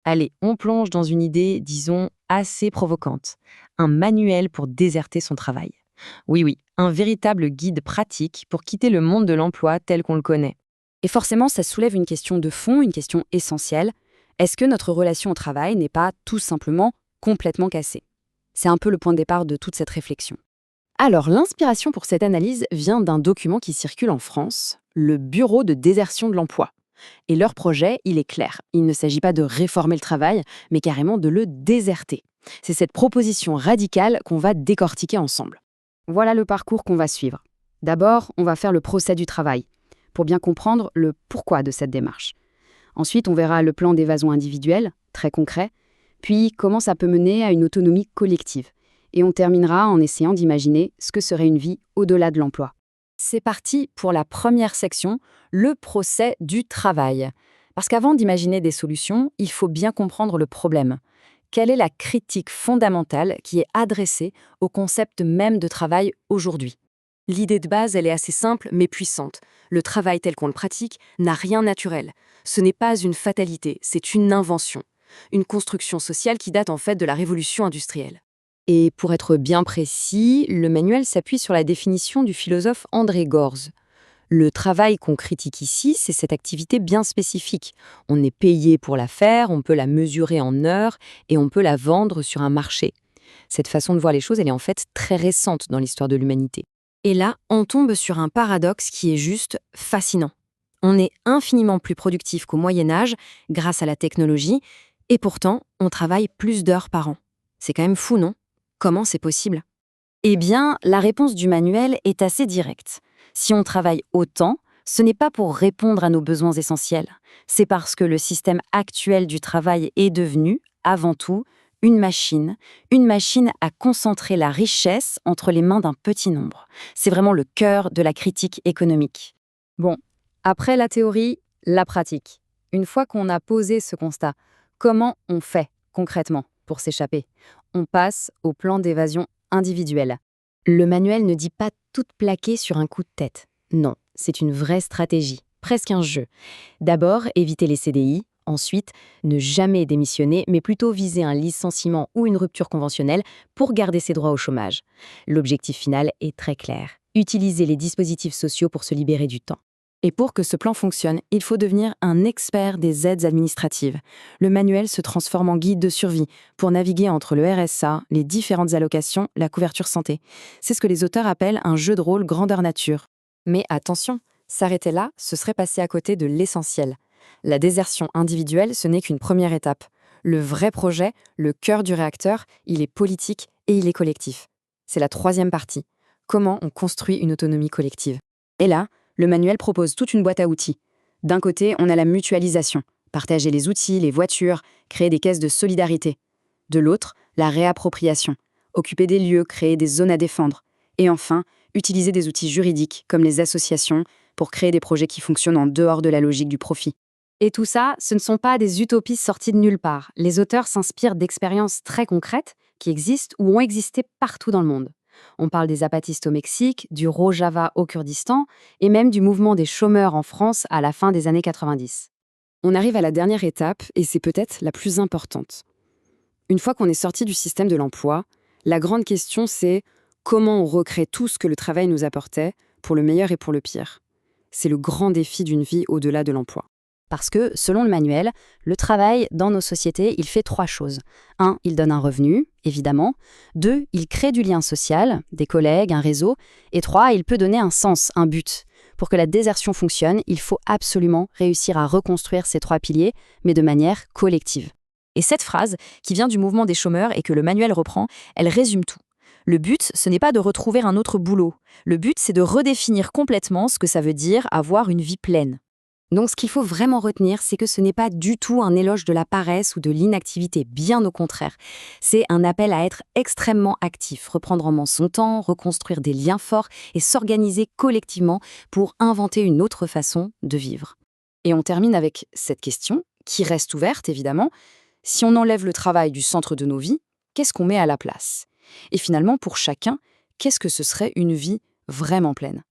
Allez, on plonge dans une idée, disons, assez provocante. Un manuel pour déserter son travail. Oui, oui, un véritable guide pratique pour quitter le monde de l'emploi tel qu'on le connaît. Et forcément, ça soulève une question de fond, une question essentielle. Est-ce que notre relation au travail n'est pas tout simplement complètement cassée? C'est un peu le point de départ de toute cette réflexion. Alors, l'inspiration pour cette analyse vient d'un document qui circule en France, le Bureau de désertion de l'emploi. Et leur projet, il est clair. Il ne s'agit pas de réformer le travail, mais carrément de le déserter. C'est cette proposition radicale qu'on va décortiquer ensemble. Voilà le parcours qu'on va suivre. D'abord, on va faire le procès du travail, pour bien comprendre le pourquoi de cette démarche. Ensuite, on verra le plan d'évasion individuelle, très concret, puis comment ça peut mener à une autonomie collective. Et on terminera en essayant d'imaginer ce que serait une vie au-delà de l'emploi. C'est parti pour la première section, le procès du travail. Parce qu'avant d'imaginer des solutions, il faut bien comprendre le problème. Quelle est la critique fondamentale qui est adressée au concept même de travail aujourd'hui? L'idée de base, elle est assez simple mais puissante. Le travail tel qu'on le pratique n'a rien de naturel. Ce n'est pas une fatalité, c'est une invention. Une construction sociale qui date en fait de la révolution industrielle. Et pour être bien précis, le manuel s'appuie sur la définition du philosophe André Gorz. Le travail qu'on critique ici, c'est cette activité bien spécifique. On est payé pour la faire, on peut la mesurer en heures et on peut la vendre sur un marché. Cette façon de voir les choses, elle est en fait très récente dans l'histoire de l'humanité. Et là, on tombe sur un paradoxe qui est juste fascinant. On est infiniment plus productif qu'au Moyen Âge grâce à la technologie, et pourtant, on travaille plus d'heures par an. C'est quand même fou, non? Comment c'est possible? Eh bien, la réponse du manuel est assez directe. Si on travaille autant, ce n'est pas pour répondre à nos besoins essentiels. C'est parce que le système actuel du travail est devenu, avant tout, une machine à concentrer la richesse entre les mains d'un petit nombre. C'est vraiment le cœur de la critique économique. Bon, après la théorie, la pratique. Une fois qu'on a posé ce constat, comment on fait concrètement pour s'échapper? On passe au plan d'évasion individuel. Le manuel ne dit pas tout plaquer sur un coup de tête. Non, c'est une vraie stratégie, presque un jeu. D'abord, éviter les CDI. Ensuite, ne jamais démissionner, mais plutôt viser un licenciement ou une rupture conventionnelle pour garder ses droits au chômage. L'objectif final est très clair. Utiliser les dispositifs sociaux pour se libérer du temps. Et pour que ce plan fonctionne, il faut devenir un expert des aides administratives. Le manuel se transforme en guide de survie pour naviguer entre le RSA, les différentes allocations, la couverture santé. C'est ce que les auteurs appellent un jeu de rôle grandeur nature. Mais attention, s'arrêter là, ce serait passer à côté de l'essentiel. La désertion individuelle, ce n'est qu'une première étape. Le vrai projet, le cœur du réacteur, il est politique et il est collectif. C'est la troisième partie. Comment on construit une autonomie collective? Et là, le manuel propose toute une boîte à outils. D'un côté, on a la mutualisation, partager les outils, les voitures, créer des caisses de solidarité. De l'autre, la réappropriation, occuper des lieux, créer des zones à défendre. Et enfin, utiliser des outils juridiques, comme les associations, pour créer des projets qui fonctionnent en dehors de la logique du profit. Et tout ça, ce ne sont pas des utopies sorties de nulle part. Les auteurs s'inspirent d'expériences très concrètes qui existent ou ont existé partout dans le monde. On parle des zapatistes au Mexique, du Rojava au Kurdistan et même du mouvement des chômeurs en France à la fin des années 90. On arrive à la dernière étape et c'est peut-être la plus importante. Une fois qu'on est sorti du système de l'emploi, la grande question c'est comment on recrée tout ce que le travail nous apportait, pour le meilleur et pour le pire. C'est le grand défi d'une vie au-delà de l'emploi. Parce que, selon le manuel, le travail, dans nos sociétés, il fait 3 choses. 1, il donne un revenu, évidemment. 2, il crée du lien social, des collègues, un réseau. Et 3, il peut donner un sens, un but. Pour que la désertion fonctionne, il faut absolument réussir à reconstruire ces 3 piliers, mais de manière collective. Et cette phrase, qui vient du mouvement des chômeurs et que le manuel reprend, elle résume tout. Le but, ce n'est pas de retrouver un autre boulot. Le but, c'est de redéfinir complètement ce que ça veut dire avoir une vie pleine. Donc ce qu'il faut vraiment retenir, c'est que ce n'est pas du tout un éloge de la paresse ou de l'inactivité, bien au contraire. C'est un appel à être extrêmement actif, reprendre en main son temps, reconstruire des liens forts et s'organiser collectivement pour inventer une autre façon de vivre. Et on termine avec cette question, qui reste ouverte évidemment. Si on enlève le travail du centre de nos vies, qu'est-ce qu'on met à la place? Et finalement, pour chacun, qu'est-ce que ce serait une vie vraiment pleine?